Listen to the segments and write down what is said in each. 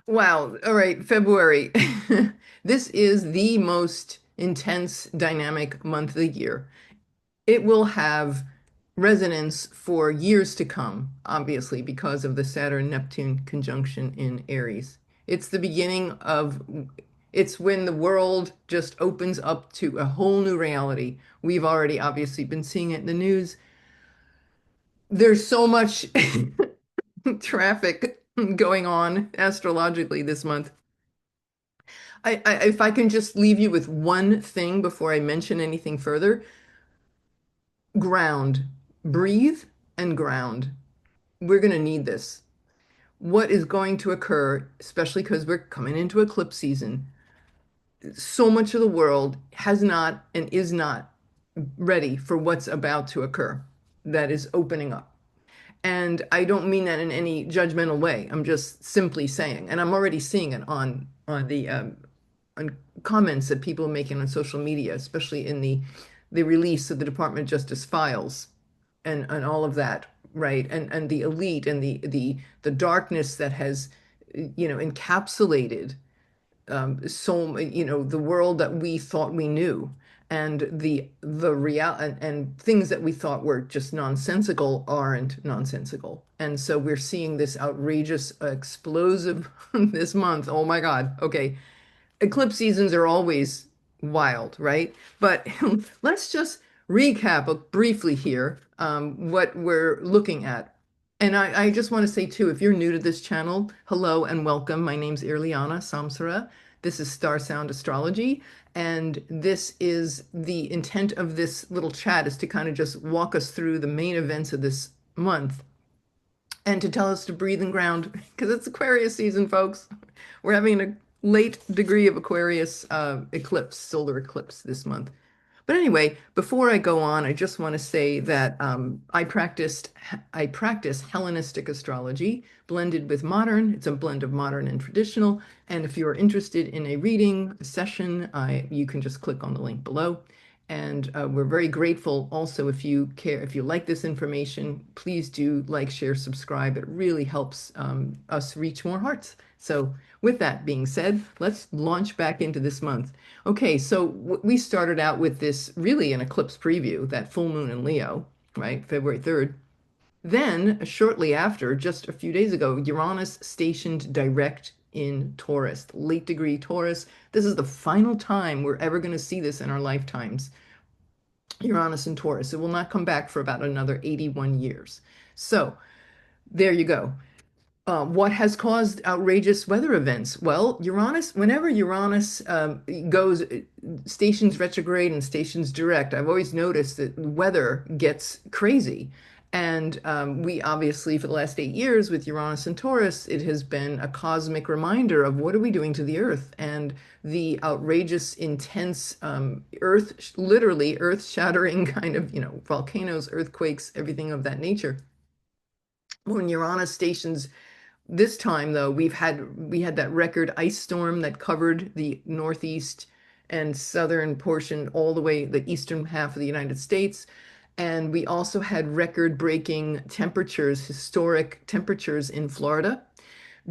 Wow. All right, February. This is the most intense, dynamic month of the year. It will have resonance for years to come, obviously, because of the Saturn-Neptune conjunction in Aries. It's the beginning of, it's when the world just opens up to a whole new reality. We've already obviously been seeing it in the news. There's so much traffic going on astrologically this month. If I can just leave you with one thing before I mention anything further, ground, breathe and ground. We're going to need this. What is going to occur, especially because we're coming into eclipse season, so much of the world has not and is not ready for what's about to occur that is opening up. And I don't mean that in any judgmental way. I'm just simply saying, and I'm already seeing it on the on comments that people are making on social media, especially in the release of the Department of Justice files and all of that, right? And the elite and the darkness that has, encapsulated the world that we thought we knew and the real and things that we thought were just nonsensical aren't nonsensical. And so we're seeing this outrageous explosive this month. Oh my God. Okay. Eclipse seasons are always wild, right? But let's just recap briefly here what we're looking at. And I just want to say too, if you're new to this channel, hello and welcome. My name's Irlianna Samsara. This is StarSound Astrology. And this is the intent of this little chat is to kind of just walk us through the main events of this month and to tell us to breathe and ground because it's Aquarius season, folks. We're having a late degree of Aquarius eclipse, solar eclipse this month. But anyway, before I go on, I just want to say that I practice Hellenistic astrology blended with modern. It's a blend of modern and traditional. And if you're interested in a reading, a session, you can just click on the link below. And we're very grateful also if you care, if you like this information, please do like, share, subscribe. It really helps us reach more hearts. So with that being said, let's launch back into this month. Okay, so we started out with this really an eclipse preview, that full moon in Leo, right? February 3rd. Then, shortly after, just a few days ago, Uranus stationed direct in Taurus, late degree Taurus. This is the final time we're ever going to see this in our lifetimes. Uranus in Taurus. It will not come back for about another 81 years. So there you go. What has caused outrageous weather events? Well, whenever Uranus goes, stations retrograde and stations direct, I've always noticed that weather gets crazy. And we obviously, for the last 8 years with Uranus and Taurus, it has been a cosmic reminder of what are we doing to the Earth and the outrageous, intense literally earth-shattering kind of, volcanoes, earthquakes, everything of that nature. When Uranus stations this time, though, we had that record ice storm that covered the northeast and southern portion all the way the eastern half of the United States. And we also had record-breaking temperatures, historic temperatures in Florida.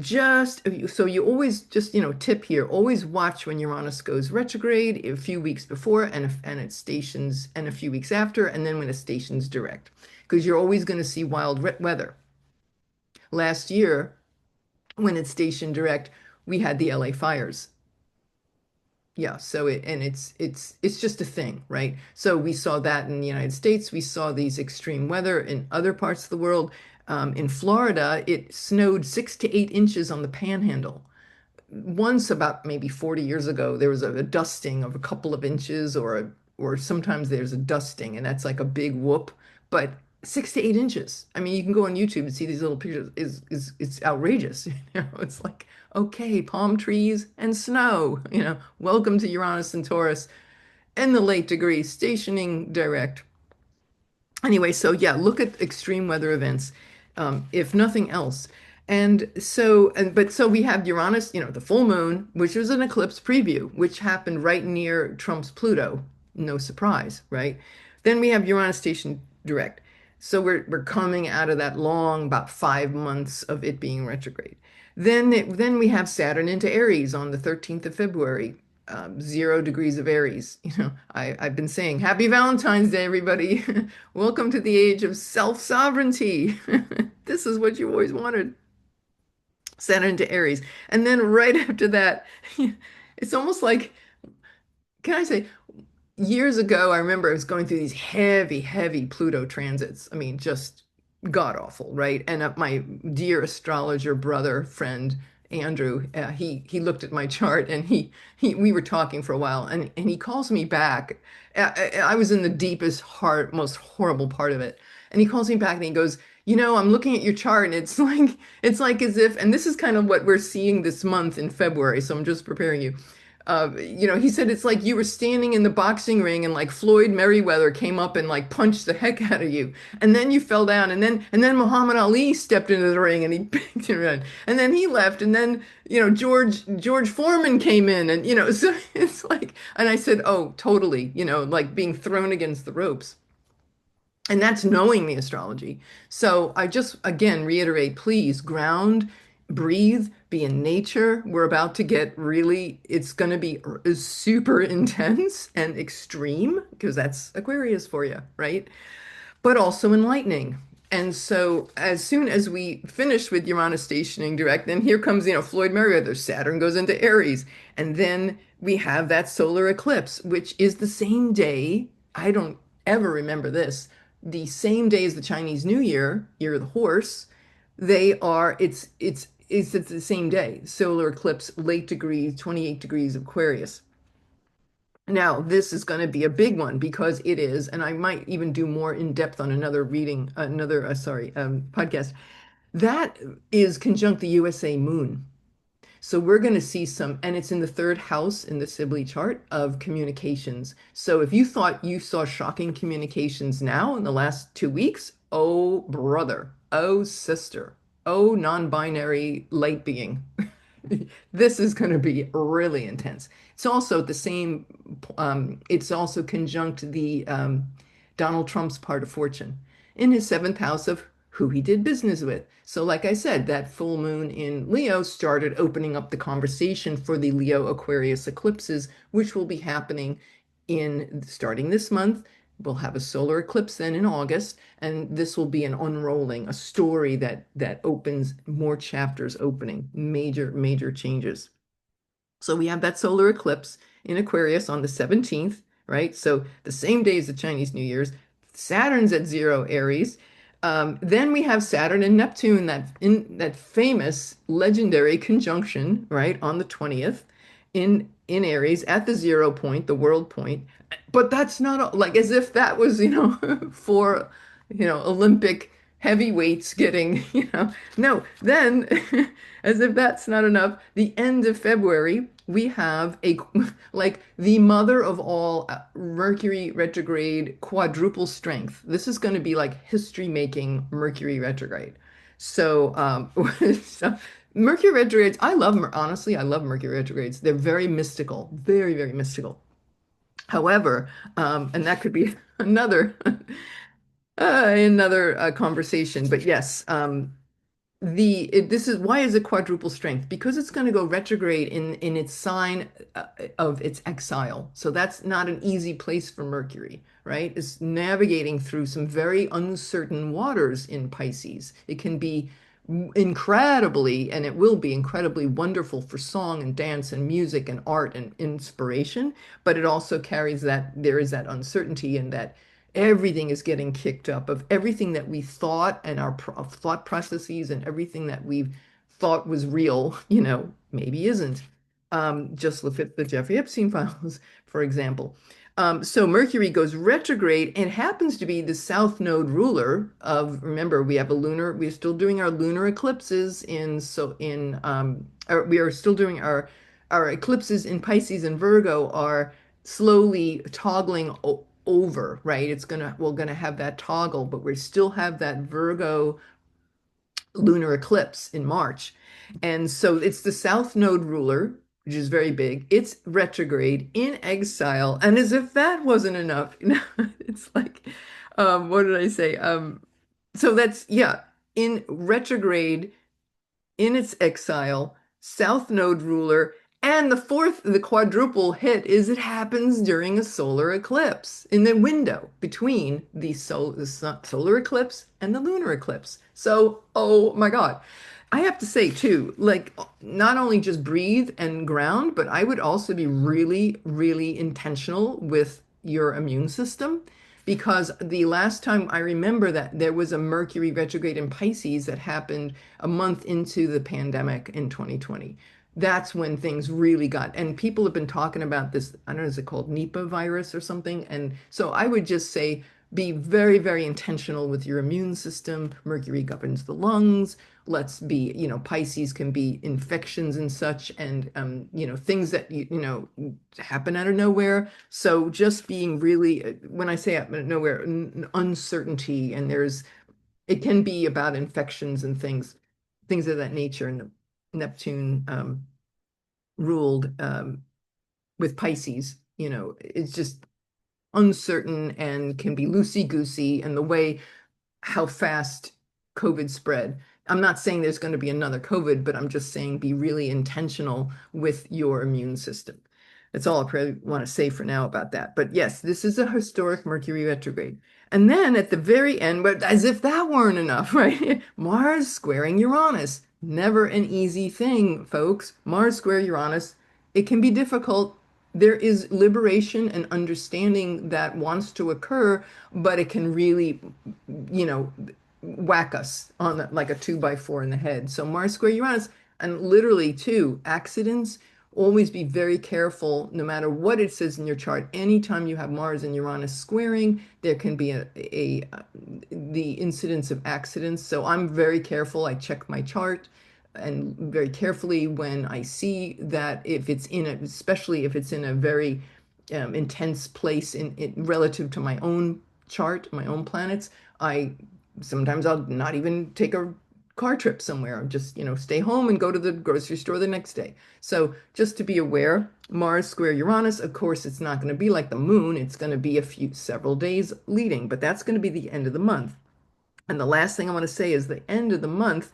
Just so you always just, tip here, always watch when Uranus goes retrograde a few weeks before and it stations and a few weeks after, and then when it stations direct, because you're always going to see wild weather. Last year, when it's stationed direct, we had the LA fires. Yeah, so it's just a thing, right? So we saw that in the United States. We saw these extreme weather in other parts of the world. In Florida, it snowed 6 to 8 inches on the Panhandle. Once, about maybe 40 years ago, there was a dusting of a couple of inches, or sometimes there's a dusting, and that's like a big whoop. But 6 to 8 inches. I mean, you can go on YouTube and see these little pictures. It's outrageous. It's like, okay, palm trees and snow. Welcome to Uranus and Taurus and the late degree stationing direct. Anyway, so yeah, look at extreme weather events, if nothing else. So we have Uranus, the full moon, which was an eclipse preview, which happened right near Trump's Pluto. No surprise, right? Then we have Uranus station direct. So we're coming out of that long, about 5 months of it being retrograde. Then we have Saturn into Aries on the 13th of February, 0 degrees of Aries. I've been saying Happy Valentine's Day, everybody. Welcome to the age of self-sovereignty. This is what you always wanted. Saturn into Aries. And then right after that, it's almost like, can I say, years ago, I remember I was going through these heavy, heavy Pluto transits. I mean, just god awful, right? And my dear astrologer brother friend Andrew, he looked at my chart and he we were talking for a while, and he calls me back. I was in the deepest heart, most horrible part of it, and he calls me back and he goes, I'm looking at your chart and it's like as if, and this is kind of what we're seeing this month in February, so I'm just preparing you. He said it's like you were standing in the boxing ring and like Floyd Merriweather came up and like punched the heck out of you. And then you fell down and then Muhammad Ali stepped into the ring and he picked you around. And then he left and then, George Foreman came in and so it's like, and I said, "Oh, totally, like being thrown against the ropes." And that's knowing the astrology. So I just, again, reiterate, please ground, breathe, be in nature. We're about to get really, it's going to be super intense and extreme because that's Aquarius for you, right? But also enlightening. And so as soon as we finish with Uranus stationing direct, then here comes, Floyd Merriweather, Saturn goes into Aries. And then we have that solar eclipse, which is the same day. I don't ever remember this. The same day as the Chinese New Year, Year of the Horse, it's the same day. Solar eclipse, late degrees, 28 degrees of Aquarius. Now, this is going to be a big one because it is, and I might even do more in depth on another reading, podcast. That is conjunct the USA moon. So we're going to see some, and it's in the third house in the Sibley chart of communications. So if you thought you saw shocking communications now in the last 2 weeks, oh brother, oh sister, oh non-binary light being, this is going to be really intense. It's also the same, it's also conjunct the Donald Trump's part of fortune in his seventh house of who he did business with. So, like I said, that full moon in Leo started opening up the conversation for the Leo Aquarius eclipses, which will be happening in starting this month. We'll have a solar eclipse then in August, and this will be an unrolling, a story that opens more chapters opening, major, major changes. So we have that solar eclipse in Aquarius on the 17th, right? So the same day as the Chinese New Year's. Saturn's at 0 Aries. Then we have Saturn and Neptune, that famous legendary conjunction, right, on the 20th in Aries at the 0 point, the world point. But that's not like as if that was, for, Olympic heavyweights getting, no, then as if that's not enough, the end of February, we have like the mother of all Mercury retrograde quadruple strength. This is going to be like history making Mercury retrograde. So, so Mercury retrogrades, honestly, I love Mercury retrogrades. They're very mystical, very, very mystical. However, and that could be another conversation, but yes, this is why is it quadruple strength? Because it's going to go retrograde in its sign of its exile. So that's not an easy place for Mercury, right? It's navigating through some very uncertain waters in Pisces. It can be incredibly, and it will be incredibly wonderful for song and dance and music and art and inspiration, but it also carries that there is that uncertainty and that everything is getting kicked up of everything that we thought and our thought processes and everything that we thought was real, maybe isn't. Just look at the Jeffrey Epstein files, for example. So Mercury goes retrograde and happens to be the south node ruler of, remember, we're still doing our lunar eclipses we are still doing our eclipses in Pisces and Virgo are slowly toggling over, right? We're gonna have that toggle, but we still have that Virgo lunar eclipse in March. And so it's the South Node ruler, which is very big. It's retrograde in exile. And as if that wasn't enough, it's like, what did I say? So that's, yeah, in retrograde, in its exile, South Node ruler, and the quadruple hit is it happens during a solar eclipse in the window between the solar eclipse and the lunar eclipse. So, oh my God. I have to say too, like not only just breathe and ground, but I would also be really, really intentional with your immune system because the last time I remember that there was a Mercury retrograde in Pisces that happened a month into the pandemic in 2020. That's when things really got, and people have been talking about this, I don't know, is it called Nipah virus or something? And so I would just say be very, very intentional with your immune system. Mercury governs the lungs. Let's be, Pisces can be infections and such, and things that happen out of nowhere. So just being really, when I say out of nowhere, uncertainty, and it can be about infections and things of that nature. And Neptune ruled with Pisces, it's just uncertain and can be loosey-goosey. And the way how fast COVID spread. I'm not saying there's going to be another COVID, but I'm just saying be really intentional with your immune system. That's all I probably want to say for now about that. But yes, this is a historic Mercury retrograde. And then at the very end, but as if that weren't enough, right? Mars squaring Uranus. Never an easy thing, folks. Mars square Uranus. It can be difficult. There is liberation and understanding that wants to occur, but it can really, you know, whack us on like a 2x4 in the head. So Mars square Uranus, and literally too, accidents. Always be very careful, no matter what it says in your chart. Anytime you have Mars and Uranus squaring, there can be the incidence of accidents. So I'm very careful. I check my chart and very carefully when I see that if it's especially if it's in a very intense place relative to my own chart, my own planets, I sometimes I'll not even take a car trip somewhere. I'll just, stay home and go to the grocery store the next day. So just to be aware, Mars square Uranus, of course, it's not going to be like the moon. It's going to be several days leading, but that's going to be the end of the month. And the last thing I want to say is the end of the month,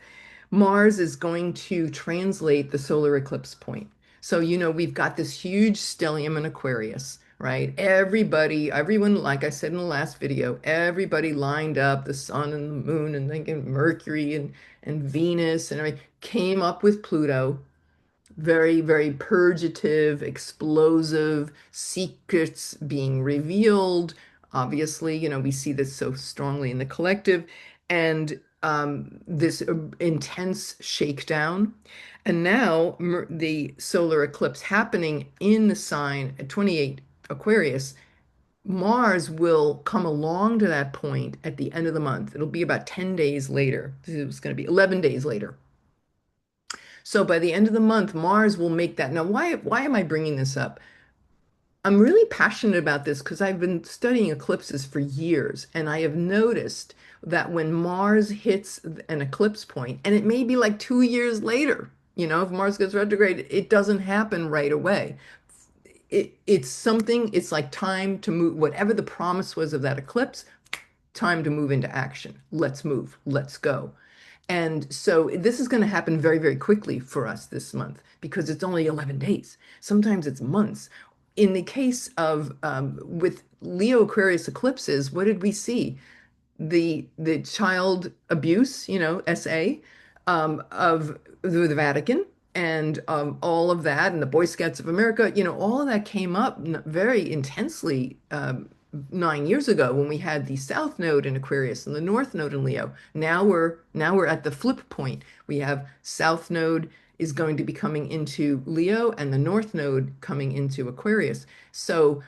Mars is going to translate the solar eclipse point. So, we've got this huge stellium in Aquarius, right? Everyone, like I said in the last video, everybody lined up, the sun and the moon and thinking Mercury and Venus and everything, came up with Pluto, very, very purgative, explosive, secrets being revealed. Obviously, we see this so strongly in the collective, and this intense shakedown. And now the solar eclipse happening in the sign at 28 Aquarius, Mars will come along to that point at the end of the month. It'll be about 10 days later. It's going to be 11 days later. So by the end of the month, Mars will make that. Now, why am I bringing this up? I'm really passionate about this because I've been studying eclipses for years, and I have noticed that when Mars hits an eclipse point, and it may be like 2 years later, if Mars goes retrograde, it doesn't happen right away. It's something, it's like time to move, whatever the promise was of that eclipse, time to move into action. Let's move, let's go. And so this is going to happen very, very quickly for us this month because it's only 11 days. Sometimes it's months. In the case of with Leo Aquarius eclipses, what did we see? The child abuse, SA, of the Vatican and all of that, and the Boy Scouts of America, all of that came up very intensely 9 years ago when we had the South Node in Aquarius and the North Node in Leo. Now we're at the flip point. We have South Node is going to be coming into Leo and the North Node coming into Aquarius. So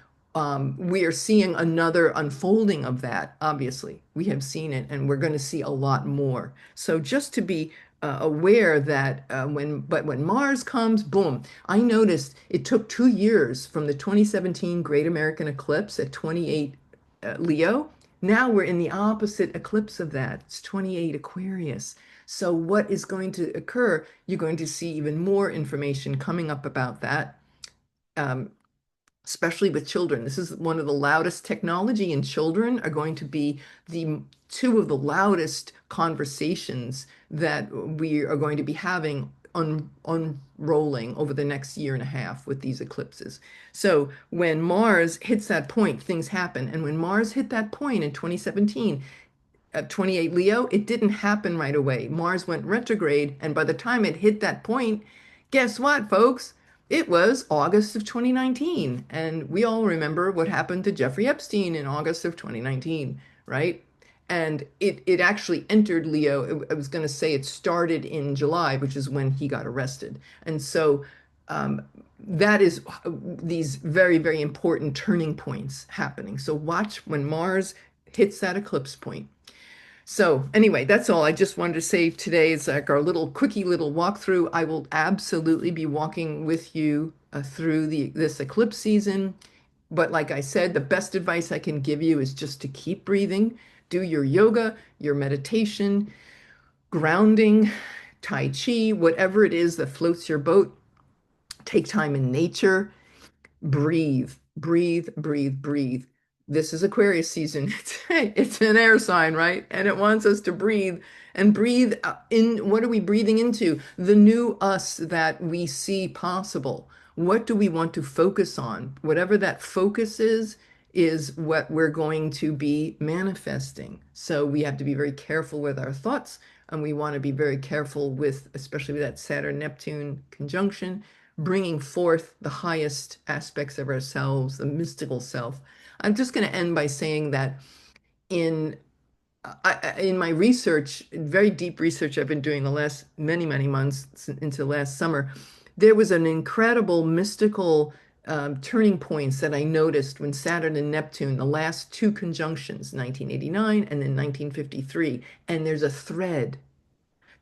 we are seeing another unfolding of that, obviously. We have seen it, and we're going to see a lot more. So just to be aware that when Mars comes, boom. I noticed it took 2 years from the 2017 Great American Eclipse at 28 Leo. Now we're in the opposite eclipse of that. It's 28 Aquarius. So what is going to occur? You're going to see even more information coming up about that. Um, especially with children. This is one of the loudest technology, and children are going to be the two of the loudest conversations that we are going to be having unrolling over the next year and a half with these eclipses. So when Mars hits that point, things happen. And when Mars hit that point in 2017, at 28 Leo, it didn't happen right away. Mars went retrograde, and by the time it hit that point, guess what, folks? It was August of 2019. And we all remember what happened to Jeffrey Epstein in August of 2019, right? And it actually entered Leo. I was going to say it started in July, which is when he got arrested. And so um, that is these very, very important turning points happening. So watch when Mars hits that eclipse point. So anyway, that's all I just wanted to say today. It's like our little quickie little walkthrough. I will absolutely be walking with you through this eclipse season. But like I said, the best advice I can give you is just to keep breathing, do your yoga, your meditation, grounding, Tai Chi, whatever it is that floats your boat. Take time in nature. Breathe, breathe, breathe, breathe. This is Aquarius season. It's an air sign, right? And it wants us to breathe and breathe in. What are we breathing into? The new us that we see possible. What do we want to focus on? Whatever that focus is what we're going to be manifesting. So we have to be very careful with our thoughts, and we want to be very careful with, especially with that Saturn-Neptune conjunction, bringing forth the highest aspects of ourselves, the mystical self. I'm just going to end by saying that in in my research, very deep research I've been doing the last many, many months into last summer, there was an incredible mystical turning points that I noticed when Saturn and Neptune, the last two conjunctions, 1989 and then 1953, and there's a thread.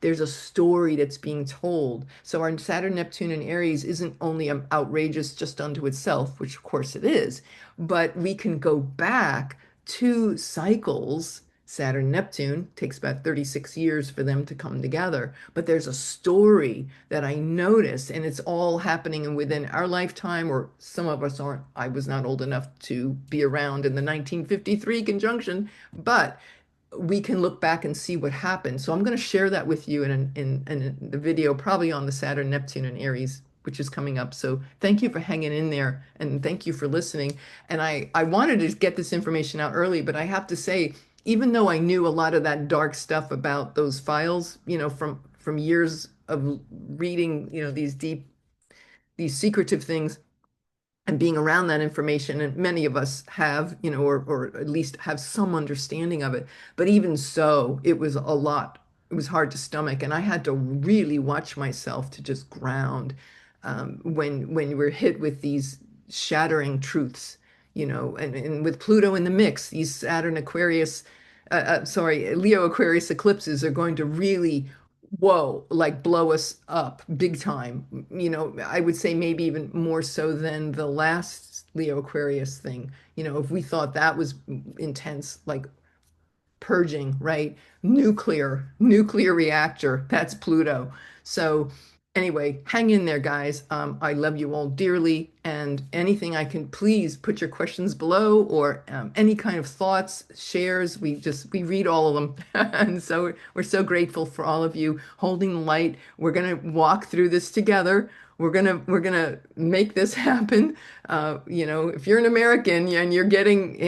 There's a story that's being told. So our Saturn, Neptune, and Aries isn't only outrageous just unto itself, which of course it is, but we can go back two cycles. Saturn, Neptune takes about 36 years for them to come together. But there's a story that I noticed, and it's all happening within our lifetime, or some of us aren't. I was not old enough to be around in the 1953 conjunction, but we can look back and see what happened. So I'm going to share that with you in the video, probably on the Saturn, Neptune, and Aries, which is coming up. So thank you for hanging in there, and thank you for listening. And I wanted to get this information out early, but I have to say, even though I knew a lot of that dark stuff about those files, from years of reading, these deep, these secretive things, and being around that information, and many of us have, or at least have some understanding of it. But even so, it was a lot. It was hard to stomach, and I had to really watch myself to just ground when we're hit with these shattering truths, and with Pluto in the mix, these Saturn Aquarius, sorry, Leo Aquarius eclipses are going to really, whoa, like blow us up big time. I would say maybe even more so than the last Leo Aquarius thing. If we thought that was intense, like purging, right? Nuclear reactor. That's Pluto. So anyway, hang in there, guys. I love you all dearly, and anything I can, please put your questions below, or any kind of thoughts, shares. We read all of them, and so we're so grateful for all of you holding the light. We're gonna walk through this together. We're gonna make this happen. If you're an American and you're getting,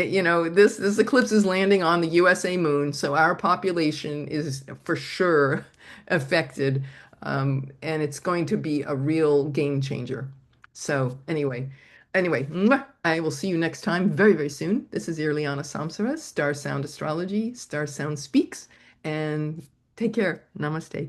this eclipse is landing on the USA moon, so our population is for sure affected, and it's going to be a real game changer. So anyway, mwah, I will see you next time very, very soon. This is Irlianna Samsara, StarSound Astrology, StarSound Speaks, and take care. Namaste.